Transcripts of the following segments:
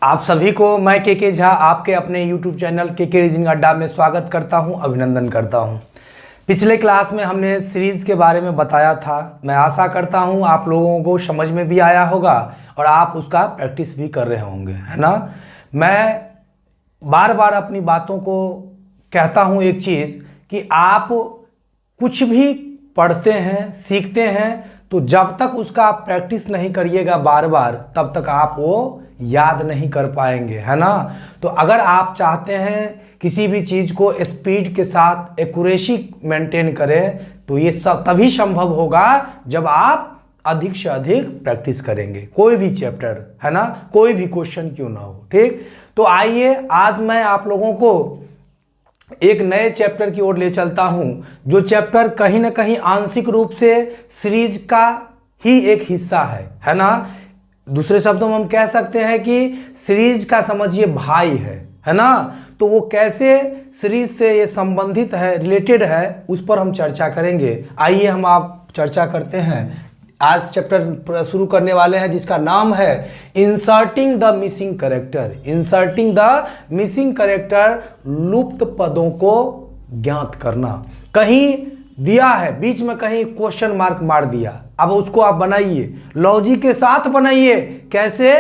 आप सभी को मैं के झा आपके अपने YouTube चैनल के रीजनिंग अड्डा में स्वागत करता हूं, अभिनंदन करता हूं। पिछले क्लास में हमने सीरीज़ के बारे में बताया था। मैं आशा करता हूं आप लोगों को समझ में भी आया होगा और आप उसका प्रैक्टिस भी कर रहे होंगे, है ना। मैं बार बार अपनी बातों को कहता हूं एक चीज़ कि आप कुछ भी पढ़ते हैं, सीखते हैं, तो जब तक उसका आप प्रैक्टिस नहीं करिएगा बार बार, तब तक आप वो याद नहीं कर पाएंगे, है ना। तो अगर आप चाहते हैं किसी भी चीज़ को स्पीड के साथ एक्यूरेसी मेंटेन करें, तो ये सब तभी संभव होगा जब आप अधिक से अधिक प्रैक्टिस करेंगे। कोई भी चैप्टर, है ना, कोई भी क्वेश्चन क्यों ना हो, ठीक। तो आइए आज मैं आप लोगों को एक नए चैप्टर की ओर ले चलता हूं, जो चैप्टर कहीं ना कहीं आंशिक रूप से सीरीज का ही एक हिस्सा है ना। दूसरे शब्दों में हम कह सकते हैं कि सीरीज का समझिए भाई है ना। तो वो कैसे सीरीज से ये संबंधित है, रिलेटेड है, उस पर हम चर्चा करेंगे। आइए हम आप चर्चा करते हैं। आज चैप्टर शुरू करने वाले हैं जिसका नाम है inserting the missing character. Inserting the missing character, लुप्त पदों को ज्ञात करना। कहीं दिया है, बीच में कहीं क्वेश्चन मार्क मार दिया, अब उसको आप बनाइए, लॉजिक के साथ बनाइए। कैसे?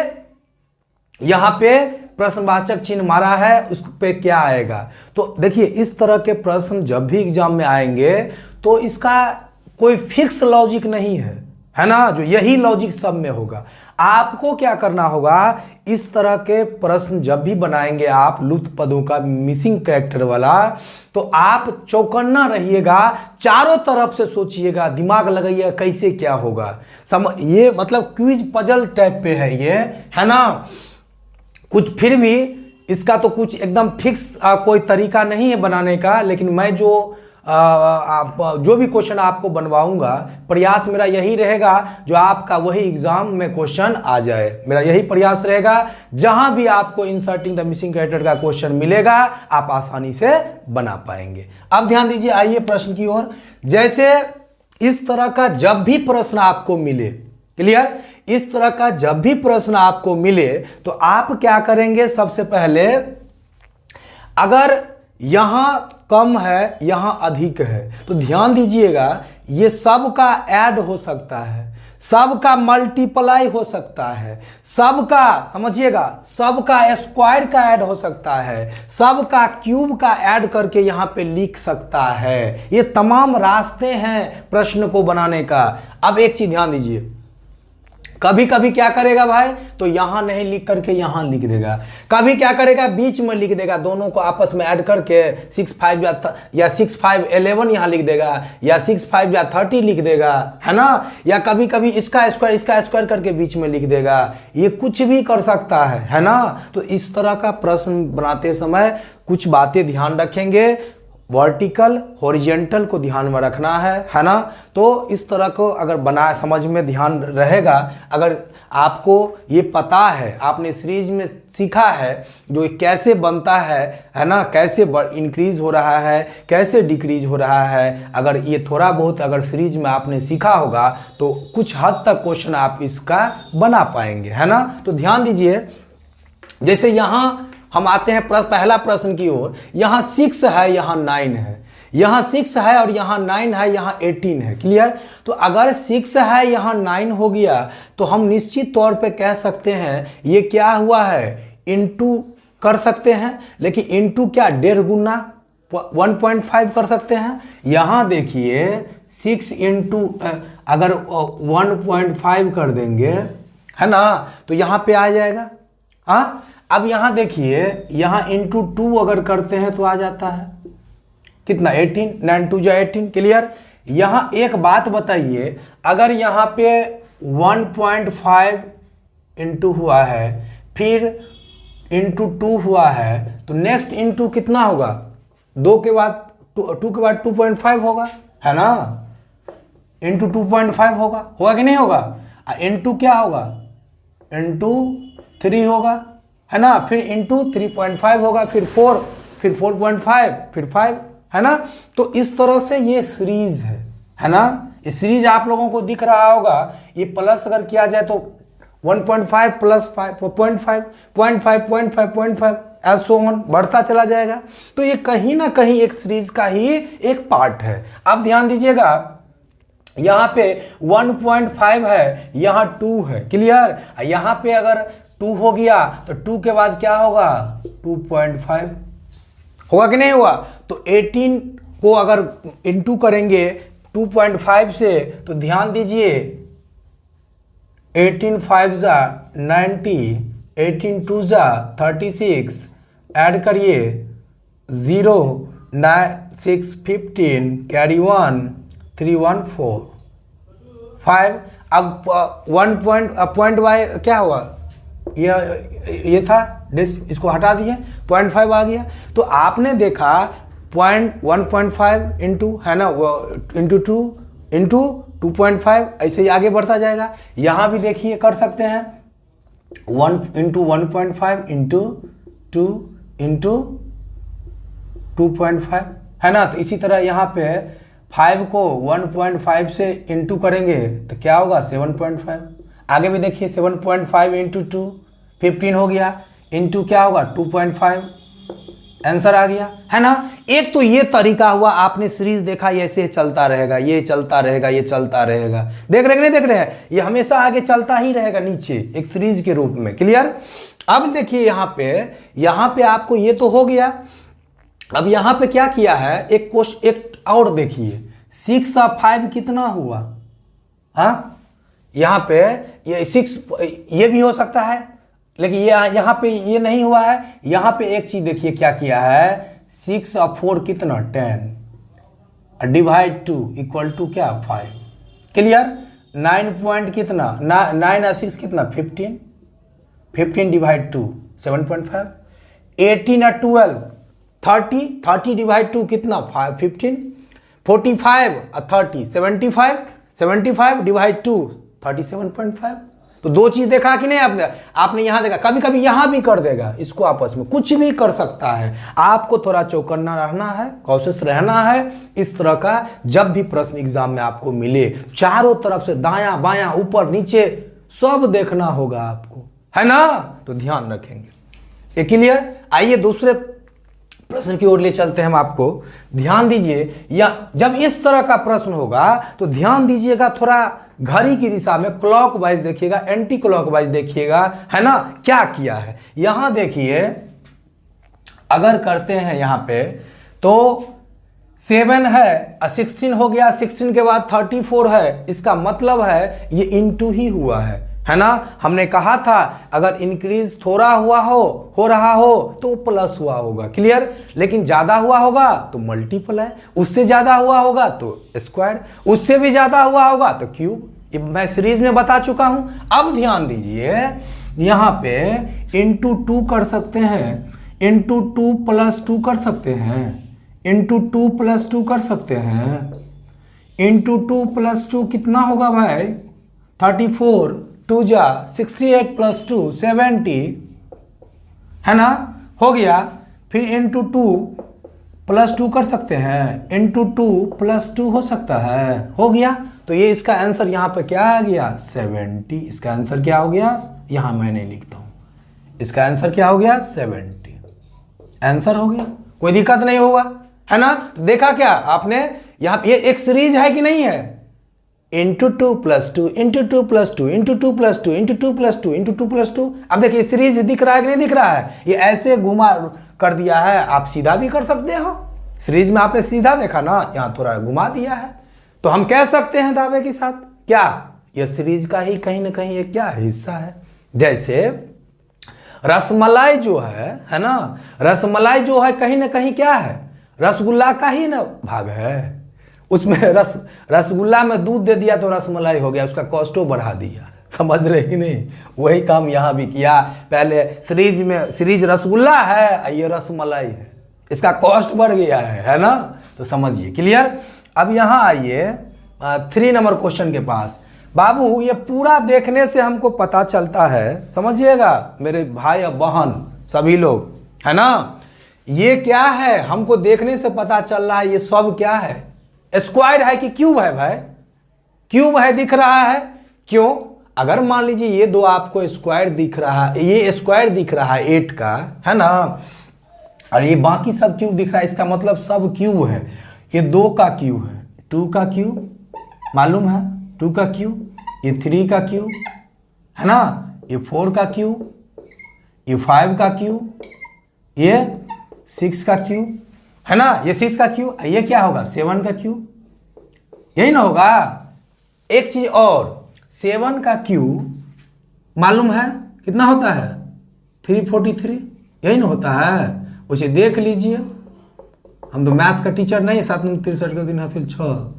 यहां पे प्रश्नवाचक चिन्ह मारा है, उस पे क्या आएगा। तो देखिए, इस तरह के प्रश्न जब भी एग्जाम में आएंगे तो इसका कोई फिक्स लॉजिक नहीं है ना, जो यही लॉजिक सब में होगा। आपको क्या करना होगा, इस तरह के प्रश्न जब भी बनाएंगे आप, लुप्त पदों का मिसिंग कैरेक्टर वाला, तो आप चौकन्ना रहिएगा, चारों तरफ से सोचिएगा, दिमाग लगाइएगा कैसे क्या होगा। ये मतलब क्विज पजल टाइप पे है ये, है ना। कुछ फिर भी इसका तो कुछ एकदम फिक्स कोई तरीका नहीं है बनाने का, लेकिन मैं जो भी क्वेश्चन आपको बनवाऊंगा, प्रयास मेरा यही रहेगा जो आपका वही एग्जाम में क्वेश्चन आ जाए। मेरा यही प्रयास रहेगा, जहां भी आपको इंसर्टिंग द मिसिंग कैरेक्टर का क्वेश्चन मिलेगा आप आसानी से बना पाएंगे। अब ध्यान दीजिए, आइए प्रश्न की ओर। जैसे इस तरह का जब भी प्रश्न आपको मिले, क्लियर, इस तरह का जब भी प्रश्न आपको मिले तो आप क्या करेंगे, सबसे पहले अगर यहां कम है, यहां अधिक है, तो ध्यान दीजिएगा, ये सब का ऐड हो सकता है, सबका मल्टीप्लाई हो सकता है, सबका, समझिएगा, सबका स्क्वायर का ऐड हो सकता है, सबका क्यूब का ऐड करके यहां पे लिख सकता है। ये तमाम रास्ते हैं प्रश्न को बनाने का। अब एक चीज ध्यान दीजिए, कभी कभी क्या करेगा भाई, तो यहां नहीं लिख करके यहां लिख देगा। कभी क्या करेगा, बीच में लिख देगा, दोनों को आपस में ऐड करके 6 5 या 6 5 11 यहां लिख देगा, या 6 5 या 30 लिख देगा, है ना। या कभी कभी इसका स्क्वायर करके बीच में लिख देगा। ये कुछ भी कर सकता है ना। तो इस तरह का प्रश्न बनाते समय कुछ बातें ध्यान रखेंगे। वर्टिकल, हॉरिजेंटल को ध्यान में रखना है ना। तो इस तरह को अगर बना, समझ में ध्यान रहेगा, अगर आपको ये पता है, आपने सीरीज में सीखा है जो कैसे बनता है ना, कैसे इंक्रीज हो रहा है, कैसे डिक्रीज हो रहा है, अगर ये थोड़ा बहुत अगर सीरीज में आपने सीखा होगा तो कुछ हद तक क्वेश्चन आप इसका बना पाएंगे, है ना। तो ध्यान दीजिए, जैसे यहाँ हम आते हैं पहला प्रश्न की ओर। यहां 6 है, यहां 9 है, यहां 6 है और यहां 9 है, यहां 18 है, क्लियर। तो अगर 6 है, यहां 9 हो गया, तो हम निश्चित तौर पे कह सकते हैं ये क्या हुआ है, इनटू कर सकते हैं, लेकिन इनटू क्या, 1.5 गुना 1.5 कर सकते हैं। यहां देखिए 6 इंटू अगर 1.5 कर देंगे, है ना, तो यहां पे आ जाएगा। हाँ, अब यहां देखिए, यहां इंटू 2 अगर करते हैं तो आ जाता है कितना, 18, 9 2 जा 18, क्लियर। यहां एक बात बताइए, अगर यहां पे 1.5 इंटू हुआ है, फिर इंटू 2 हुआ है, तो नेक्स्ट इंटू कितना होगा, 2 के बाद 2 के बाद 2.5 होगा, है ना। इंटू 2.5 होगा कि नहीं होगा। इंटू क्या होगा, इंटू 3 होगा, है ना, फिर इंटू 3.5 होगा, फिर 4, फिर 4.5, फिर 5, है ना। तो इस तरह से ये सीरीज है ना। ये सीरीज आप लोगों को दिख रहा होगा। ये प्लस अगर किया जाए तो 1.5 प्लस 5 0.5 0.5 0.5 0.5 एज सो ऑन बढ़ता चला जाएगा। तो ये कहीं ना कहीं एक सीरीज का ही एक पार्ट है। अब ध्यान दीजिएगा, यहां पे 1.5 है, यहां 2 है, क्लियर। यहां पे अगर 2 हो गया तो 2 के बाद क्या होगा 2.5 होगा कि नहीं हुआ। तो 18 को अगर इंटू करेंगे 2.5 से तो ध्यान दीजिए 18 5 जा 90, 18 2 जा 36, ऐड करिए 0 9 6 15 कैरी 1 3 1 4 5। अब पॉइंट वाई क्या हुआ, ये था इसको हटा दिए 0.5 आ गया। तो आपने देखा 1.5 इंटू है ना इंटू 2 इंटू 2.5 ऐसे ही आगे बढ़ता जाएगा। यहां भी देखिए कर सकते हैं 1 इंटू 1.5 इंटू 2 इंटू 2.5 है ना। तो इसी तरह यहाँ पे 5 को 1.5 से इंटू करेंगे तो क्या होगा 7.5। आगे भी देखिए 7.5 इंटू 2 15 हो गया, इंटू क्या होगा 2.5, आंसर आ गया है ना। एक तो ये तरीका हुआ, आपने सीरीज देखा ये ऐसे चलता रहेगा, ये चलता रहेगा, ये चलता रहेगा, देख रहे नहीं देख रहे हैं, ये हमेशा आगे चलता ही रहेगा नीचे एक सीरीज के रूप में, क्लियर। अब देखिए यहाँ पे आपको ये तो हो गया। अब यहाँ पे क्या किया है, एक क्वेश्चन एक और देखिए 6 और 5 कितना हुआ। हाँ यहाँ पे ये 6 ये भी हो सकता है, लेकिन ये यहाँ पे ये नहीं हुआ है। यहाँ पे एक चीज देखिए क्या किया है 6 और 4 कितना 10 डिवाइड 2 इक्वल टू क्या 5, क्लियर। 9 पॉइंट कितना 9 और 6 कितना 15, 15 डिवाइड 2 7.5, 18 और 12 30 डिवाइड 2 कितना 15, 45 और 30 75 डिवाइड 2 37.5। तो दो चीज देखा कि नहीं आपने यहां देखा। कभी कभी यहां भी कर देगा, इसको आपस में कुछ भी कर सकता है। आपको थोड़ा चौकन्ना रहना है, कोशिश रहना है इस तरह का। जब भी प्रश्न एग्जाम में आपको मिले चारों तरफ से दायां बायां ऊपर नीचे सब देखना होगा आपको, है ना। तो ध्यान रखेंगे, ये क्लियर। आइए दूसरे प्रश्न की ओर ले चलते हैं हम आपको। ध्यान दीजिए, या जब इस तरह का प्रश्न होगा तो ध्यान दीजिएगा, थोड़ा घड़ी की दिशा में क्लॉक वाइज देखिएगा, एंटी क्लॉक वाइज देखिएगा, है ना। क्या किया है यहां देखिए, अगर करते हैं यहां पे तो 7 है 16 हो गया, 16 के बाद 34 है, इसका मतलब है ये इंटू ही हुआ है ना। हमने कहा था अगर इंक्रीज थोड़ा हुआ हो रहा हो तो प्लस हुआ होगा, क्लियर। लेकिन ज्यादा हुआ होगा तो मल्टीपल है, उससे ज्यादा हुआ होगा तो स्क्वायर, उससे भी ज्यादा हुआ होगा तो क्यूब। मैं सीरीज में बता चुका हूं। अब ध्यान दीजिए, यहां पे इंटू 2 कर सकते हैं, इंटू 2 प्लस 2 कर सकते हैं, इंटू 2 प्लस 2 कर सकते हैं, इंटू 2 प्लस 2 कितना होगा भाई 34, 2 जा 68 प्लस 2 70, है ना, हो गया। फिर इंटू 2 प्लस 2 कर सकते हैं, इंटू 2 प्लस 2 हो सकता है, हो गया। तो ये इसका आंसर यहाँ पे क्या आ गया 70। इसका आंसर क्या हो गया, यहां मैं नहीं लिखता हूं, इसका आंसर क्या हो गया 70, आंसर हो गया, कोई दिक्कत नहीं होगा, है ना। तो देखा क्या आपने, यहाँ ये एक सीरीज है कि नहीं है, into 2 plus 2 into 2 plus 2 into 2 plus 2 into 2 plus 2 into 2 plus 2। अब देखिए सीरीज दिख रहा है कि नहीं दिख रहा है, ये ऐसे घुमा कर दिया है। आप सीधा भी कर सकते हो, सीरीज में आपने सीधा देखा ना, यहां थोड़ा घुमा दिया है। तो हम कह सकते हैं दावे के साथ क्या, यह सीरीज का ही कहीं ना कहीं एक क्या हिस्सा है। जैसे रसमलाई जो है ना, रसमलाई जो है कहीं ना कहीं क्या है, रसगुल्ला का ही ना भाग है। उसमें रसगुल्ला में दूध दे दिया तो रसमलाई हो गया, उसका कॉस्टो बढ़ा दिया, समझ रहे कि नहीं। वही काम यहाँ भी किया, पहले सीरीज में सीरीज रसगुल्ला है, ये रसमलाई है, इसका कॉस्ट बढ़ गया है ना। तो समझिए, क्लियर। अब यहाँ आइए 3 नंबर क्वेश्चन के पास। बाबू ये पूरा देखने से हमको पता चलता है, समझिएगा मेरे भाई और बहन सभी लोग, है ना। ये क्या है, हमको देखने से पता चल रहा है ये सब क्या है, स्क्वायर है कि क्यूब है भाई, क्यूब है दिख रहा है, क्यों। अगर मान लीजिए ये दो आपको स्क्वायर दिख रहा है, ये स्क्वायर दिख रहा है 8 का, है ना, और ये बाकी सब क्यूब दिख रहा है, इसका मतलब सब क्यूब है। ये 2 का क्यूब है, 2 का क्यूब मालूम है, 2 का क्यूब, ये 3 का क्यूब है ना, ये 4 का क्यूब, ये 5 का क्यूब, ये 6 का क्यूब है ना, ये 6 का क्यूब, ये क्या होगा 7 का क्यूब, यही ना होगा। एक चीज और, 7 का क्यूब मालूम है कितना होता है 343, यही ना होता है। उसे देख लीजिए, हम तो मैथ का टीचर नहीं, 7 में 63 का दिन हासिल 6,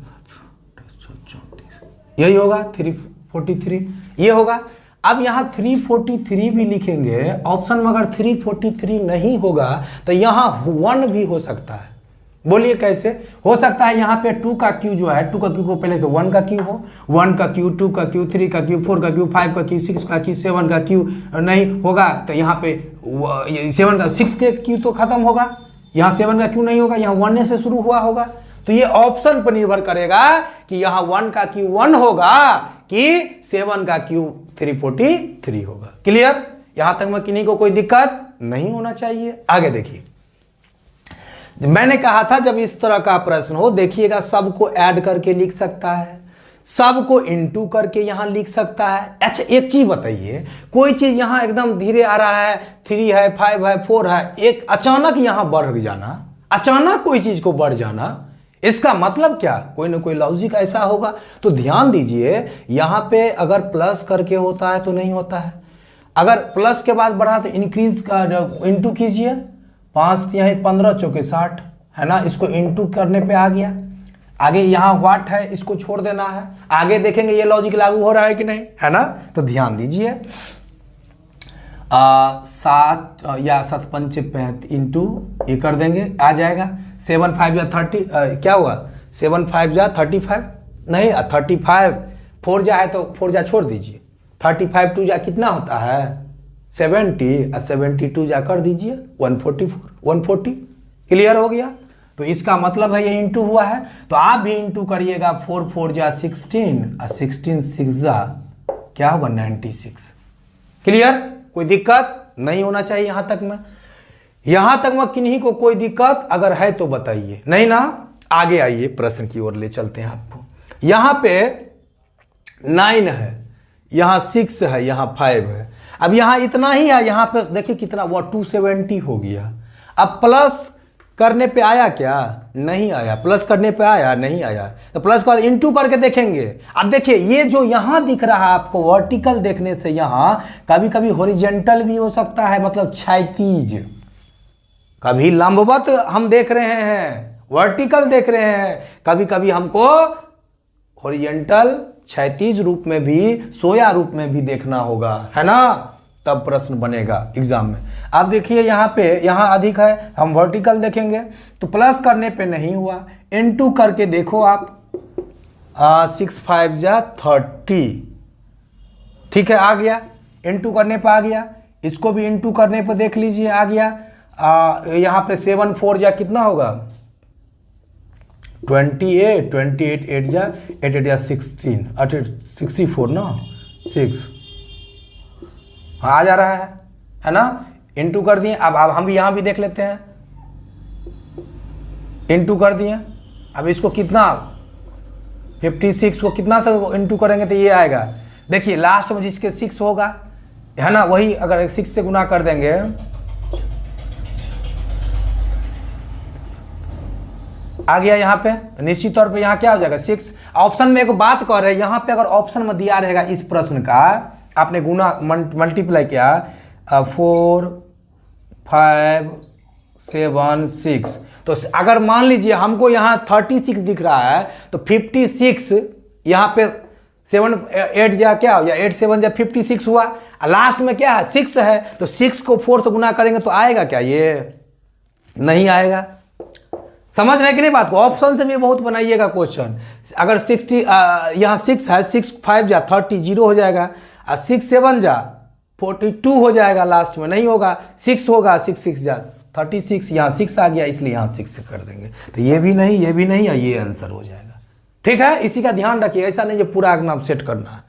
यही होगा 343, ये होगा। अब यहाँ 343 भी लिखेंगे, ऑप्शन में अगर 343 नहीं होगा तो यहाँ 1 भी हो सकता है। बोलिए कैसे हो सकता है? यहाँ पे 2 का क्यू जो है, 2 का क्यू को पहले तो 1 का क्यू हो, 1 का क्यू, 2 का क्यू, 3 का क्यू, 4 का क्यू, 5 का क्यू, 6 का क्यू, 7 का क्यू नहीं होगा तो यहाँ पे 7 का 6 के क्यू तो खत्म होगा, यहाँ 7 का क्यू नहीं होगा, यहाँ 1 से शुरू हुआ होगा। तो ये ऑप्शन पर निर्भर करेगा कि यहाँ 1 का क्यू 1 होगा कि 7 का क्यू 343 होगा। क्लियर? यहां तक में किन्हीं को कोई दिक्कत नहीं होना चाहिए। आगे देखिए, मैंने कहा था जब इस तरह का प्रश्न हो, देखिएगा सबको ऐड करके लिख सकता है, सबको इनटू करके यहां लिख सकता है। अच्छा एक चीज बताइए, कोई चीज यहां एकदम धीरे आ रहा है, 3 है, 5 है, 4 है, एक अचानक यहां बढ़ जाना, अचानक कोई चीज को बढ़ जाना, इसका मतलब क्या? कोई ना कोई लॉजिक ऐसा होगा। तो ध्यान दीजिए, यहां पे अगर प्लस करके होता है तो नहीं होता है, अगर प्लस के बाद बढ़ा तो इंक्रीज का इंटू कीजिए, 5 यहाँ 15 चौके 60 है ना, इसको इंटू करने पे आ गया। आगे यहाँ व्हाट है, इसको छोड़ देना है, आगे देखेंगे ये लॉजिक लागू हो रहा है कि नहीं, है ना। तो ध्यान दीजिए, 7 या 7 पंच 35 इंटू ये कर देंगे, आ जाएगा 7 5 या 30 क्या हुआ, 7 5 या 35 नहीं 35, 4 जा है तो 4 जा छोड़ दीजिए, 35 2 जा कितना होता है 70, 72 जा कर दीजिए 144, 140। क्लियर हो गया? तो इसका मतलब है ये इंटू हुआ है, तो आप भी इंटू करिएगा, 4 4 जा 16 और 16 6 जा क्या होगा 96। क्लियर? कोई दिक्कत नहीं होना चाहिए यहां तक में। यहां तक में किन्हीं को कोई दिक्कत अगर है तो बताइए, नहीं ना। आगे आइए, प्रश्न की ओर ले चलते हैं आपको। यहां पे 9 है, यहां 6 है, यहां 5 है। अब यहां इतना ही है, यहां पे देखिए कितना वो 270 हो गया। अब प्लस करने पे आया क्या? नहीं आया। प्लस करने पे आया? नहीं आया। तो प्लस का इंटू करके देखेंगे। अब देखिए ये जो यहां दिख रहा है आपको वर्टिकल देखने से, यहां कभी कभी हॉरिजॉन्टल भी हो सकता है, मतलब क्षैतिज, कभी लंबवत हम देख रहे हैं, वर्टिकल देख रहे हैं, कभी कभी हमको हॉरिजॉन्टल क्षैतिज रूप में भी, सोया रूप में भी देखना होगा, है ना, तब प्रश्न बनेगा एग्जाम में। अब देखिए यहाँ पे, यहाँ अधिक है, हम वर्टिकल देखेंगे तो प्लस करने पे नहीं हुआ, इनटू करके देखो आप, 6 5 जा 30, ठीक है, आ गया, इनटू करने पे आ गया। इसको भी इनटू करने पे देख लीजिए, आ गया। यहाँ पे 7 4 जा कितना होगा 28, 28 8 जा 8 8 जा 16, 64 ना 6 आ जा रहा है ना, इनटू कर दिए। अब हम भी यहाँ भी देख लेते हैं, इनटू कर दिए। अब इसको कितना 56 को कितना से इनटू करेंगे तो ये आएगा, देखिए लास्ट में जिसके 6 होगा, है ना, वही अगर 6 से गुना कर देंगे आ गया यहाँ पे, निश्चित तौर पे यहाँ क्या हो जाएगा 6। ऑप्शन में एक बात कह रहे हैं, यहाँ पे अगर ऑप्शन में दिया रहेगा इस प्रश्न का, आपने गुना मल्टीप्लाई किया 4 5 7 6, तो अगर मान लीजिए हमको यहाँ 36 दिख रहा है तो 56 यहाँ पे 7 8 जा क्या हो, या 8 7 जा 56 हुआ, लास्ट में क्या है 6 है, तो 6 को 4 से गुना करेंगे तो आएगा क्या? ये नहीं आएगा। समझ रहे कि नहीं बात को? ऑप्शन से भी बहुत बनाइएगा क्वेश्चन। अगर 60 यहाँ 6 है, 6 5 जा 30 0 हो जाएगा, और 6 7 जा 42 हो जाएगा, लास्ट में नहीं होगा, 6 होगा, 6 6 जा 36, यहाँ 6 आ गया इसलिए यहाँ 6 कर देंगे। तो ये भी नहीं, ये भी नहीं, ये आंसर हो जाएगा। ठीक है, इसी का ध्यान रखिए, ऐसा नहीं जो पूरा एकदम सेट करना है।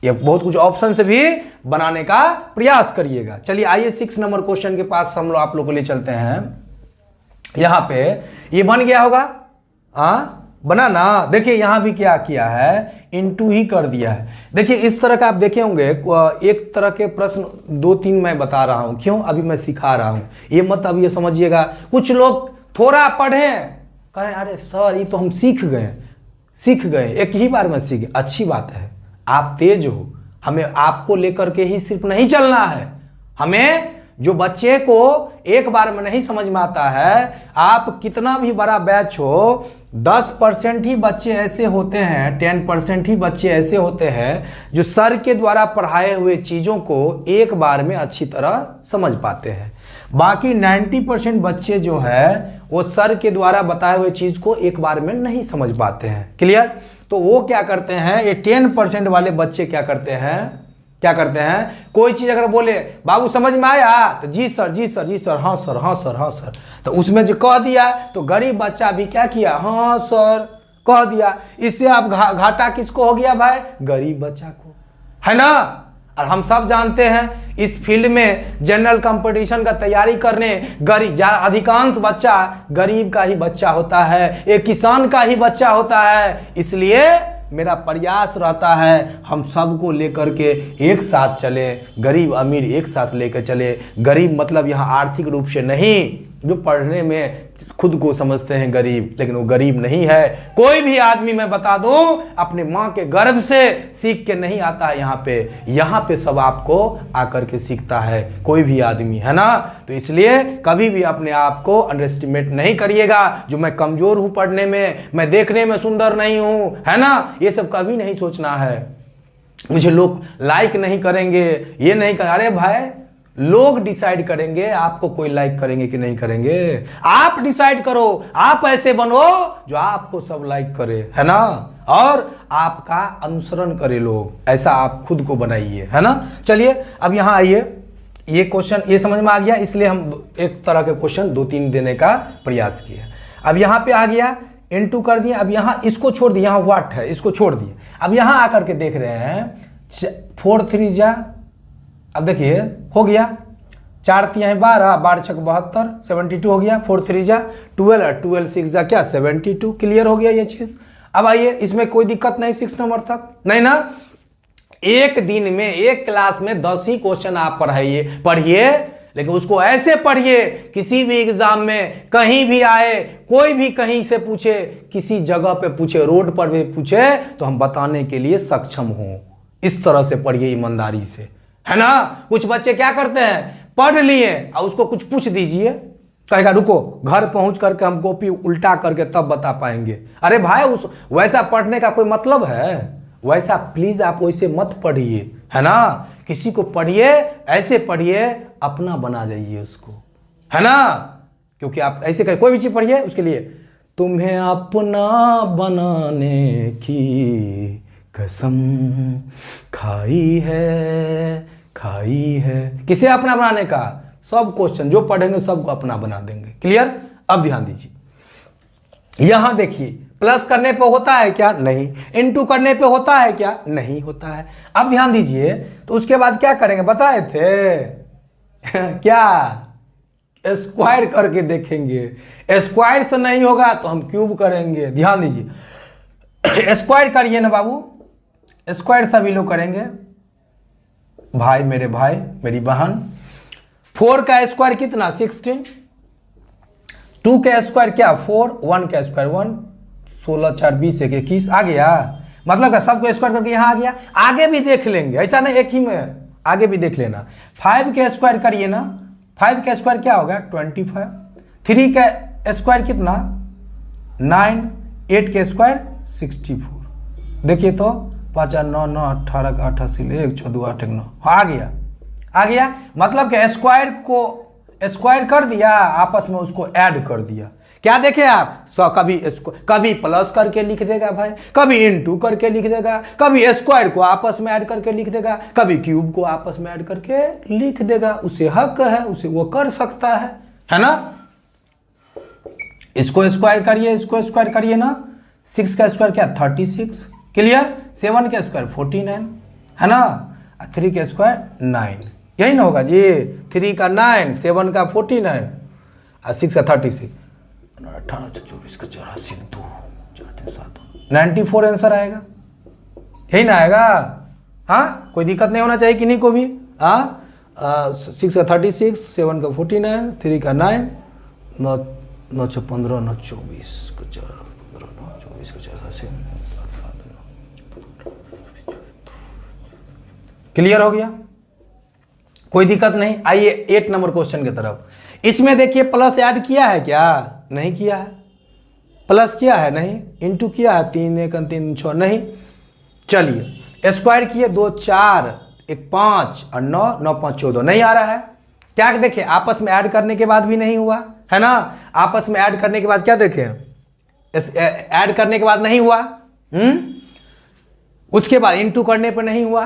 ये बहुत कुछ ऑप्शन से भी बनाने का प्रयास करिएगा। चलिए आइए 6 नंबर क्वेश्चन के पास हम लोग आप लोग को लिए चलते हैं। यहां पे ये बन गया होगा, बना ना। देखिए यहां भी क्या किया है, इनटू ही कर दिया है। देखिए इस तरह का आप देखे होंगे, एक तरह के प्रश्न 2-3 मैं बता रहा हूं, क्यों, अभी मैं सिखा रहा हूं, ये मत अब ये समझिएगा। कुछ लोग थोड़ा पढ़े कहें अरे सर ये तो हम सीख गए, एक ही बार में सीख गए। अच्छी बात है, आप तेज हो, हमें आपको लेकर के ही सिर्फ नहीं चलना है। हमें जो बच्चे को एक बार में नहीं समझ में आता है, आप कितना भी बड़ा बैच हो, 10% ही बच्चे ऐसे होते हैं, 10% ही बच्चे ऐसे होते हैं जो सर के द्वारा पढ़ाए हुए चीज़ों को एक बार में अच्छी तरह समझ पाते हैं। बाकी 90% बच्चे जो है वो सर के द्वारा बताए हुए चीज़ को एक बार में नहीं समझ पाते हैं। क्लियर? तो वो क्या करते हैं, ये 10% वाले बच्चे क्या करते हैं, कोई चीज़ अगर बोले बाबू समझ में आया तो जी सर, हाँ सर, तो उसमें जो कह दिया तो गरीब बच्चा भी क्या किया, हाँ सर कह दिया। इससे आप घाटा किसको हो गया भाई, गरीब बच्चा को, है ना। और हम सब जानते हैं इस फील्ड में जनरल कंपटीशन का तैयारी करने अधिकांश बच्चा गरीब का ही बच्चा होता है, एक किसान का ही बच्चा होता है। इसलिए मेरा प्रयास रहता है हम सबको लेकर के एक साथ चले, गरीब अमीर एक साथ लेकर चले। गरीब मतलब यहाँ आर्थिक रूप से नहीं, जो पढ़ने में खुद को समझते हैं गरीब, लेकिन वो गरीब नहीं है। कोई भी आदमी मैं बता दूं अपने माँ के गर्भ से सीख के नहीं आता है यहाँ पे सब आपको आकर के सीखता है, कोई भी आदमी, है ना। तो इसलिए कभी भी अपने आप को अंडर एस्टिमेट नहीं करिएगा, जो मैं कमजोर हूँ पढ़ने में, मैं देखने में सुंदर नहीं हूँ, है ना, ये सब कभी नहीं सोचना है। मुझे लोग लाइक नहीं करेंगे, ये नहीं कर, अरे भाई लोग डिसाइड करेंगे आपको, कोई लाइक करेंगे कि नहीं करेंगे। आप डिसाइड करो, आप ऐसे बनो जो आपको सब लाइक करे, है ना, और आपका अनुसरण करे लोग, ऐसा आप खुद को बनाइए, है ना। चलिए अब यहाँ आइए, ये क्वेश्चन ये समझ में आ गया, इसलिए हम एक तरह के क्वेश्चन 2-3 देने का प्रयास किए। अब यहाँ पे आ गया, इनटू कर दिए। अब यहाँ इसको छोड़ दिए, यहाँ व्हाट है इसको छोड़ दिए। अब यहाँ आकर के देख रहे हैं 4 3 जा, अब देखिए हो गया, 4 3 12, 12 6 72, 72 हो गया। 4 3 जा 12, 12 6 जा क्या 72। क्लियर हो गया ये चीज। अब आइए, इसमें कोई दिक्कत नहीं 6 नंबर तक, नहीं ना। एक दिन में एक क्लास में 10 ही क्वेश्चन आप पढ़िए, लेकिन उसको ऐसे पढ़िए किसी भी एग्जाम में कहीं भी आए, कोई भी कहीं से पूछे, किसी जगह पे पूछे, रोड पर भी पूछे, तो हम बताने के लिए सक्षम हों। इस तरह से पढ़िए ईमानदारी से, है ना। कुछ बच्चे क्या करते हैं, पढ़ लिए और उसको कुछ पूछ दीजिए, कहेगा रुको घर पहुंच करके हम कॉपी उल्टा करके तब बता पाएंगे। अरे भाई वैसा पढ़ने का कोई मतलब है, वैसा प्लीज आप वैसे मत पढ़िए, है ना। किसी को पढ़िए, ऐसे पढ़िए अपना बना जाइए उसको, है ना। क्योंकि आप ऐसे कर कोई भी चीज पढ़िए उसके लिए, तुम्हें अपना बनाने की कसम खाई है। किसे अपना बनाने का, सब क्वेश्चन जो पढ़ेंगे सबको अपना बना देंगे। क्लियर? अब ध्यान दीजिए, यहां देखिए प्लस करने पे होता है क्या, नहीं। इनटू करने पे होता है क्या, नहीं होता है। अब ध्यान दीजिए, तो उसके बाद क्या करेंगे बताए थे क्या, स्क्वायर करके देखेंगे। स्क्वायर से नहीं होगा तो हम क्यूब करेंगे। ध्यान दीजिए, स्क्वायर करिए ना बाबू, स्क्वायर सभी लोग करेंगे, भाई मेरे भाई मेरी बहन। 4 का स्क्वायर कितना 16, 2 का स्क्वायर क्या 4, 1 का स्क्वायर 1, 16 4 20 1 21 आ गया। मतलब का सबको स्क्वायर करके यहाँ आ गया। आगे भी देख लेंगे, ऐसा नहीं एक ही में, आगे भी देख लेना। 5 का स्क्वायर करिए ना, 5 का स्क्वायर क्या होगा 25, 3 का स्क्वायर कितना 9, 8 का स्क्वायर 64। देखिए तो 5 9 9 18 88 1 14 8 9 आ गया। मतलब कि स्क्वायर को स्क्वायर कर दिया, आपस में उसको ऐड कर दिया। क्या देखे आप, कभी प्लस करके लिख देगा भाई, कभी इनटू करके लिख देगा, कभी स्क्वायर को आपस में ऐड करके लिख देगा, कभी क्यूब को आपस में ऐड करके लिख देगा। उसे हक है, उसे वो कर सकता है ना। इसको स्क्वायर करिए, इसको स्क्वायर करिए ना। 6 का स्क्वायर क्या 36। क्लियर? 7 का स्क्वायर 49, है ना, 3 का स्क्वायर 9, यही ना होगा जी। 3 का 9, 7 का 49 और 6 का 36, 18 24 का 84 2 4 3 7 94 आंसर आएगा, यही ना आएगा। हाँ, कोई दिक्कत नहीं होना चाहिए किन्हीं को भी। हाँ, 6 का 36, 7 का 49, 3 का 9, 9 9 15 9 24 का 4 15 9 24 का 84। क्लियर हो गया, कोई दिक्कत नहीं। आइए 8 नंबर क्वेश्चन की तरफ। इसमें देखिए प्लस ऐड किया है क्या, नहीं किया है। प्लस किया है नहीं, इंटू किया है, 3 1 3 6 नहीं। चलिए स्क्वायर किए, 2 4 1 5 और 9 9 5 14, नहीं आ रहा है। क्या देखिए आपस में ऐड करने के बाद भी नहीं हुआ है ना, आपस में ऐड करने के बाद क्या देखें, ऐड करने के बाद नहीं हुआ। उसके बाद इंटू करने पे नहीं हुआ,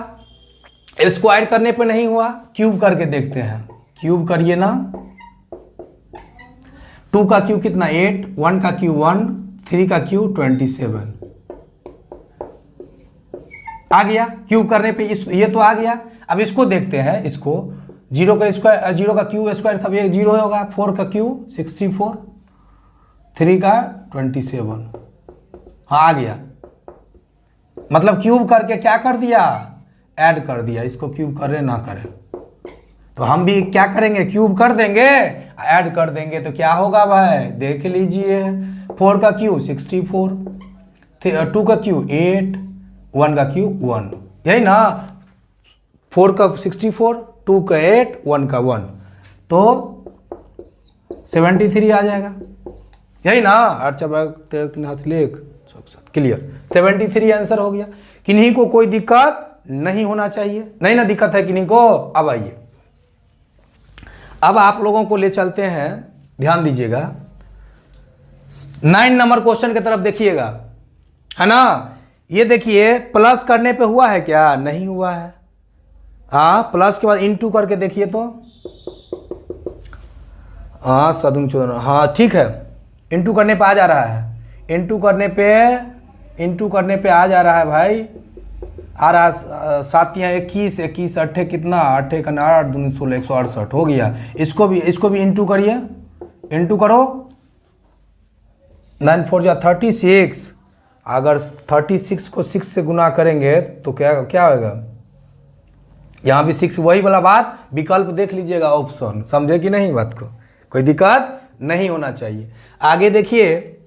स्क्वायर करने पे नहीं हुआ, क्यूब करके देखते हैं। क्यूब करिए ना, 2 का क्यूब कितना 8, 1 का क्यूब 1, 3 का क्यूब 27 आ गया। क्यूब करने पे ये तो आ गया। अब इसको देखते हैं, इसको 0 का स्क्वायर, 0 का क्यूब स्क्वायर सब ये 0 होगा। 4 का क्यूब 64, 3 का 27, हाँ आ गया। मतलब क्यूब करके क्या कर दिया, ऐड कर दिया। इसको क्यूब करें ना करें तो हम भी क्या करेंगे, क्यूब कर देंगे, ऐड कर देंगे तो क्या होगा भाई, देख लीजिए। 4 का क्यूब 64, 2 का क्यूब 8, 1 का क्यूब 1, यही ना। 4 का 64, 2 का 8, 1 का 1, तो 73 आ जाएगा, यही ना। 8 4 3 हाथ लेख, क्लियर, 73 आंसर हो गया। किन्हीं को कोई दिक्कत नहीं होना चाहिए, नहीं ना दिक्कत है किन्हीं को। अब आइए, अब आप लोगों को ले चलते हैं, ध्यान दीजिएगा 9 नंबर क्वेश्चन की तरफ देखिएगा, है ना। ये देखिए प्लस करने पे हुआ है क्या, नहीं हुआ है। हाँ, प्लस के बाद इंटू करके देखिए तो, हाँ 7 14, हाँ ठीक है, इंटू करने पे आ जा रहा है। इंटू करने पे आ जा रहा है भाई, आ रहा 7 या 21 21 8 कितना, 8 का 8 2 16 168 हो गया। इसको भी इंटू करिए, इंटू करो, 9 4 जा 36। अगर 36 को 6 से गुना करेंगे तो क्या होगा, यहाँ भी 6, वही वाला बात, विकल्प देख लीजिएगा, ऑप्शन, समझे कि नहीं बात को, कोई दिक्कत नहीं होना चाहिए। आगे देखिए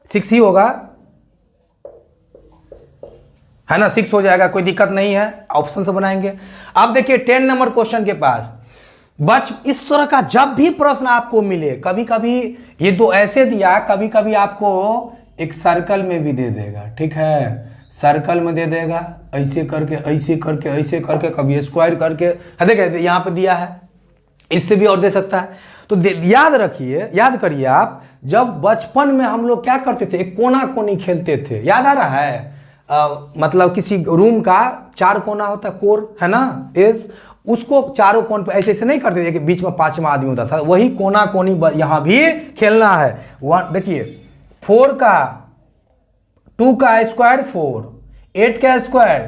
6 ही होगा, है ना, 6 हो जाएगा, कोई दिक्कत नहीं है, ऑप्शन से बनाएंगे। अब देखिए 10 नंबर क्वेश्चन के पास इस तरह का जब भी प्रश्न आपको मिले, कभी कभी ये तो ऐसे दिया, कभी कभी आपको एक सर्कल में भी दे देगा, ठीक है, सर्कल में दे देगा, ऐसे करके ऐसे करके ऐसे करके, कभी स्क्वायर करके, देखिए यहाँ पे दिया है, इससे भी और दे सकता है। तो याद रखिए, याद करिए आप, जब बचपन में हम लोग क्या करते थे, एक कोना कोनी खेलते थे, याद आ रहा है, मतलब किसी रूम का 4 कोना होता, कोर है ना, एस, उसको चारों कोन पे ऐसे ऐसे नहीं करते थे कि बीच में 5वां आदमी होता था, वही कोना कोनी यहाँ भी खेलना है। देखिए 4 का 2 का स्क्वायर 4, 8 का स्क्वायर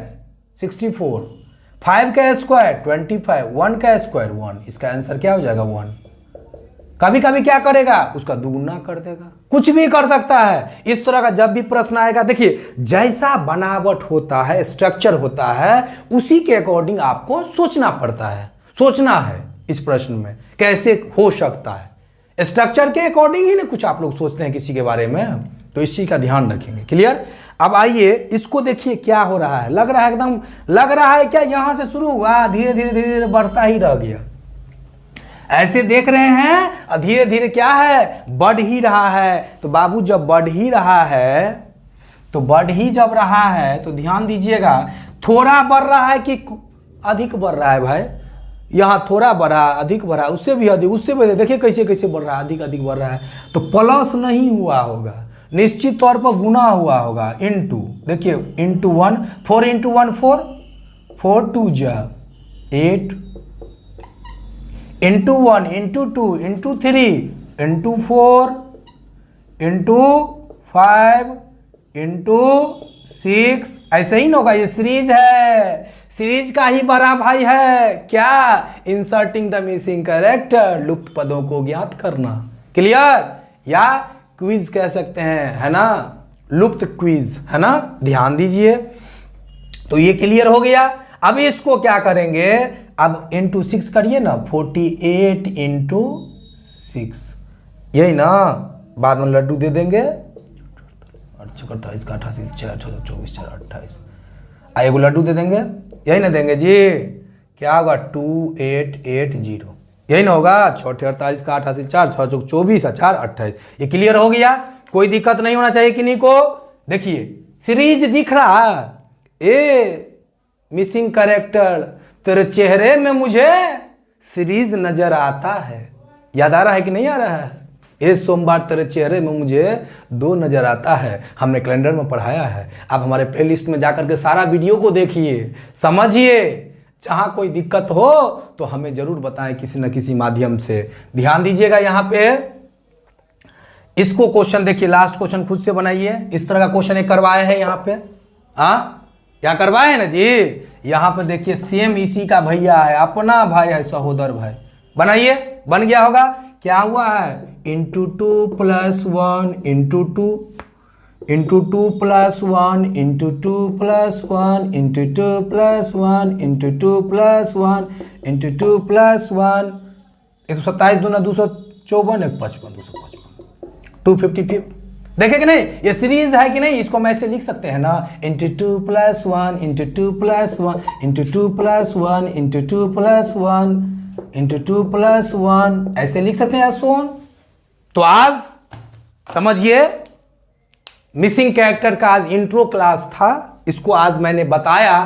64, 5 का स्क्वायर 25, 1 का स्क्वायर 1, इसका आंसर क्या हो जाएगा 1। कभी कभी क्या करेगा, उसका दुगुना कर देगा, कुछ भी कर सकता है। इस तरह का जब भी प्रश्न आएगा, देखिए जैसा बनावट होता है, स्ट्रक्चर होता है, उसी के अकॉर्डिंग आपको सोचना पड़ता है, सोचना है इस प्रश्न में कैसे हो सकता है, स्ट्रक्चर के अकॉर्डिंग ही ना कुछ आप लोग सोचते हैं किसी के बारे में, तो इस चीज का ध्यान रखेंगे, क्लियर। अब आइए इसको देखिए क्या हो रहा है, लग रहा है एकदम, लग रहा है क्या यहां से शुरू हुआ, धीरे धीरे धीरे धीरे बढ़ता ही रह गया, ऐसे देख रहे हैं, धीरे धीरे क्या है, बढ़ ही रहा है। तो बाबू जब बढ़ ही रहा है, तो बढ़ ही जब रहा है तो ध्यान दीजिएगा, थोड़ा बढ़ रहा है कि अधिक बढ़ रहा है भाई, यहाँ थोड़ा बढ़ा, अधिक बढ़ा, उससे भी अधिक, उससे भी, देखिए कैसे कैसे बढ़ रहा है, अधिक अधिक बढ़ रहा है, तो प्लस नहीं हुआ होगा, निश्चित तौर पर गुना हुआ होगा, इंटू, देखिए इंटू 1, 4 इंटू 1 4, 4 2 जा 8, into 1 into 2 into 3 into 4 into 5 into 6, ऐसे ही ना होगा, ये सीरीज है, सीरीज का ही बड़ा भाई है क्या, इंसर्टिंग द मिसिंग कैरेक्टर, लुप्त पदों को ज्ञात करना। क्लियर, या क्विज कह सकते हैं, है ना, लुप्त क्विज, है ना, ध्यान दीजिए। तो ये क्लियर हो गया। अब इसको क्या करेंगे, अब इंटू 6 करिए ना, 48 इंटू 6, यही ना, बाद में लड्डू दे देंगे, 48 का 88, 24, 28, एगो लड्डू दे देंगे, यही ना देंगे जी, क्या होगा 2880, यही ना होगा, 48 का 88, 4, 6, 24, 4, 28। ये क्लियर हो गया, कोई दिक्कत नहीं होना चाहिए किन्हीं को। देखिए सीरीज दिख रहा, ए मिसिंग कैरेक्टर, तेरे चेहरे में मुझे सीरीज नजर आता है, याद आ रहा है कि नहीं आ रहा है, ये सोमवार तेरे चेहरे में मुझे 2 नजर आता है, हमने कैलेंडर में पढ़ाया है। आप हमारे प्लेलिस्ट में जाकर के सारा वीडियो को देखिए, समझिए, जहाँ कोई दिक्कत हो तो हमें जरूर बताएं किसी न किसी माध्यम से। ध्यान दीजिएगा यहाँ पे, इसको क्वेश्चन देखिए, लास्ट क्वेश्चन खुद से बनाइए। इस तरह का क्वेश्चन एक करवाए हैं यहाँ पे, हाँ क्या करवाए हैं ना जी, यहाँ पे देखिए सेम इसी का भैया है, अपना भाई है, सहोदर भाई, बनाइए, बन गया होगा। क्या हुआ है, into 2 + 1 into 2 into 2 + 1 into 2 + 1 into 2 + 1 into 2 + 1 into 2 + 1, 127 दूना 254, 155, 255, 255। देखे कि नहीं, ये सीरीज है कि नहीं, इसको हम ऐसे लिख सकते हैं ना, into 2 + 1 into 2 + 1 into 2 + 1 into 2 + 1 into 2 + 1, ऐसे लिख सकते हैं सोन। तो आज समझिए, मिसिंग कैरेक्टर का आज इंट्रो क्लास था, इसको आज मैंने बताया,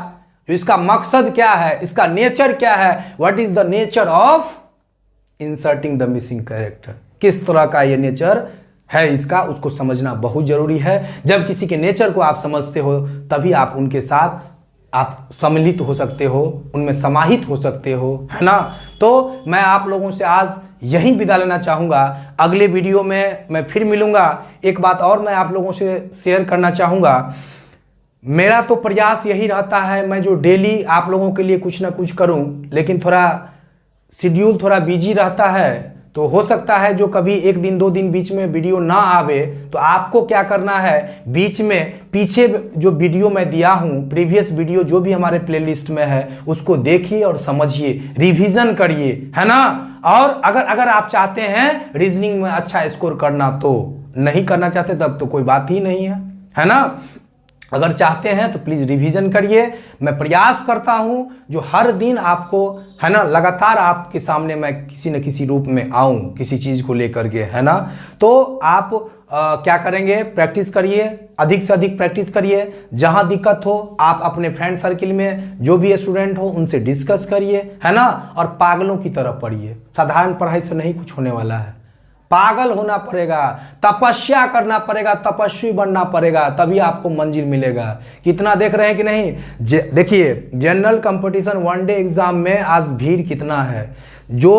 जो इसका मकसद क्या है, इसका नेचर क्या है, what is the nature of inserting the missing character, किस तरह का ये नेचर है इसका, उसको समझना बहुत जरूरी है। जब किसी के नेचर को आप समझते हो तभी आप उनके साथ आप सम्मिलित हो सकते हो, उनमें समाहित हो सकते हो, है ना। तो मैं आप लोगों से आज यहीं विदा लेना चाहूँगा, अगले वीडियो में मैं फिर मिलूँगा। एक बात और मैं आप लोगों से शेयर करना चाहूँगा, मेरा तो प्रयास यही रहता है, मैं जो डेली आप लोगों के लिए कुछ ना कुछ करूँ, लेकिन थोड़ा शेड्यूल थोड़ा बिजी रहता है, तो हो सकता है जो कभी 1 दिन 2 दिन बीच में वीडियो ना आवे, तो आपको क्या करना है, बीच में पीछे जो वीडियो मैं दिया हूँ, प्रीवियस वीडियो जो भी हमारे प्लेलिस्ट में है, उसको देखिए और समझिए, रिवीजन करिए, है ना। और अगर आप चाहते हैं रीजनिंग में अच्छा स्कोर करना, तो नहीं करना चाहते तब तो कोई बात ही नहीं है ना। अगर चाहते हैं तो प्लीज़ रिवीजन करिए। मैं प्रयास करता हूं जो हर दिन आपको, है ना, लगातार आपके सामने मैं किसी न किसी रूप में आऊं, किसी चीज़ को लेकर के, है ना। तो आप क्या करेंगे, प्रैक्टिस करिए, अधिक से अधिक प्रैक्टिस करिए। जहां दिक्कत हो आप अपने फ्रेंड सर्किल में जो भी स्टूडेंट हो उनसे डिस्कस करिए, है ना। और पागलों की तरह पढ़िए, साधारण पढ़ाई से नहीं कुछ होने वाला है, पागल होना पड़ेगा, तपस्या करना पड़ेगा, तपस्वी बनना पड़ेगा, तभी आपको मंजिल मिलेगा। कितना देख रहे हैं कि नहीं, देखिए जनरल कंपटीशन 1 डे एग्जाम में आज भीड़ कितना है। जो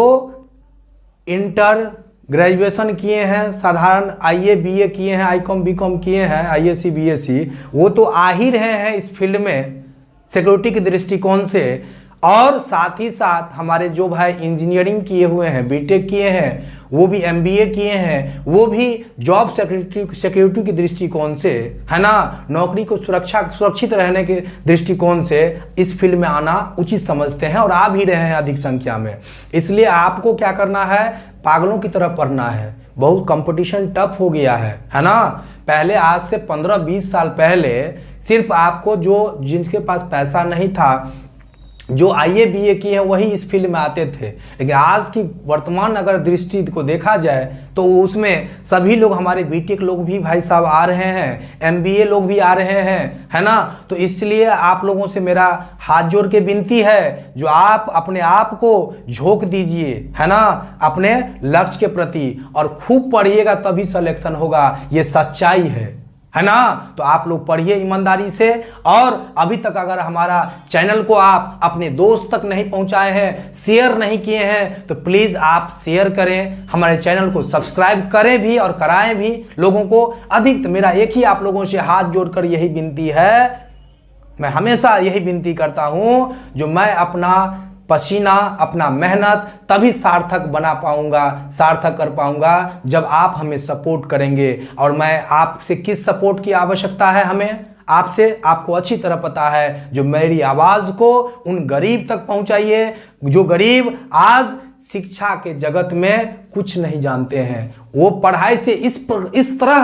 इंटर ग्रेजुएशन किए हैं, साधारण IA BA किए हैं, ICOM BCOM किए हैं, ISC BSc, वो तो आ ही रहे हैं इस फील्ड में सिक्योरिटी के दृष्टिकोण से। और साथ ही साथ हमारे जो भाई इंजीनियरिंग किए हुए हैं, बीटेक किए हैं, वो भी MBA किए हैं, वो भी जॉब सिक्योरिटी के दृष्टिकोण से, है ना, नौकरी को सुरक्षित रहने के दृष्टिकोण से इस फील्ड में आना उचित समझते हैं और आ भी रहे हैं अधिक संख्या में। इसलिए आपको क्या करना है, पागलों की तरह पढ़ना है। बहुत कंपटीशन टफ हो गया है ना। पहले आज से 15-20 साल पहले सिर्फ आपको जो जिनके पास पैसा नहीं था, जो IA BA किए हैं, वही इस फील्ड में आते थे। लेकिन आज की वर्तमान अगर दृष्टि को देखा जाए तो उसमें सभी लोग, हमारे बीटेक लोग भी भाई साहब आ रहे हैं, MBA लोग भी आ रहे हैं, है ना। तो इसलिए आप लोगों से मेरा हाथ जोड़ के विनती है, जो आप अपने आप को झोंक दीजिए, है ना, अपने लक्ष्य के प्रति, और खूब पढ़िएगा तभी सिलेक्शन होगा, ये सच्चाई है ना। तो आप लोग पढ़िए ईमानदारी से। और अभी तक अगर हमारा चैनल को आप अपने दोस्त तक नहीं पहुंचाए हैं, शेयर नहीं किए हैं, तो प्लीज़ आप शेयर करें, हमारे चैनल को सब्सक्राइब करें भी और कराएं भी लोगों को अधिक। मेरा एक ही आप लोगों से हाथ जोड़कर यही विनती है, मैं हमेशा यही विनती करता हूँ, जो मैं अपना पसीना, अपना मेहनत तभी सार्थक बना पाऊंगा, सार्थक कर पाऊंगा जब आप हमें सपोर्ट करेंगे। और मैं आपसे किस सपोर्ट की आवश्यकता है हमें, आपसे, आपको अच्छी तरह पता है, जो मेरी आवाज़ को उन गरीब तक पहुंचाइए, जो गरीब आज शिक्षा के जगत में कुछ नहीं जानते हैं, वो पढ़ाई से इस तरह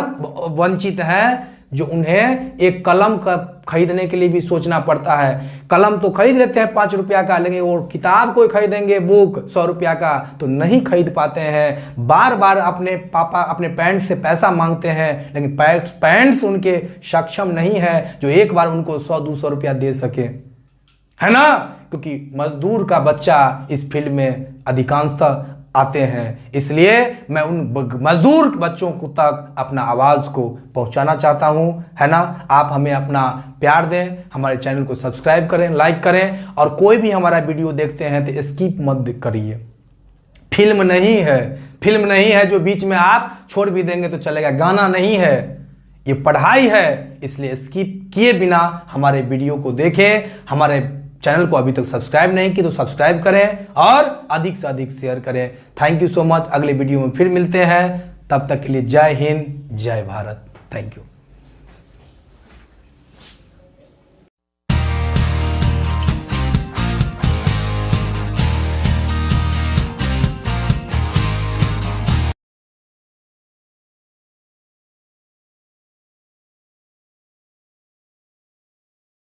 वंचित हैं, जो उन्हें एक कलम का खरीदने के लिए भी सोचना पड़ता है। कलम तो खरीद लेते हैं 5 रुपया का, लेकिन वो किताब कोई खरीदेंगे बुक 100 रुपया का तो नहीं खरीद पाते हैं। बार बार अपने पापा अपने पेरेंट्स से पैसा मांगते हैं, लेकिन पेरेंट्स उनके सक्षम नहीं है जो एक बार उनको 100-200 रुपया दे सके, है ना। क्योंकि मजदूर का बच्चा इस फील्ड में अधिकांशतः आते हैं, इसलिए मैं उन मजदूर बच्चों को तक अपना आवाज़ को पहुंचाना चाहता हूं, है ना। आप हमें अपना प्यार दें, हमारे चैनल को सब्सक्राइब करें, लाइक करें, और कोई भी हमारा वीडियो देखते हैं तो स्किप मत करिए। फिल्म नहीं है, फिल्म नहीं है जो बीच में आप छोड़ भी देंगे तो चलेगा, गाना नहीं है, ये पढ़ाई है। इसलिए स्किप किए बिना हमारे वीडियो को देखें। हमारे चैनल को अभी तक सब्सक्राइब नहीं की तो सब्सक्राइब करें और अधिक से अधिक शेयर करें। Thank you so much. अगले वीडियो में फिर मिलते हैं, तब तक के लिए जय हिंद, जय भारत। Thank you.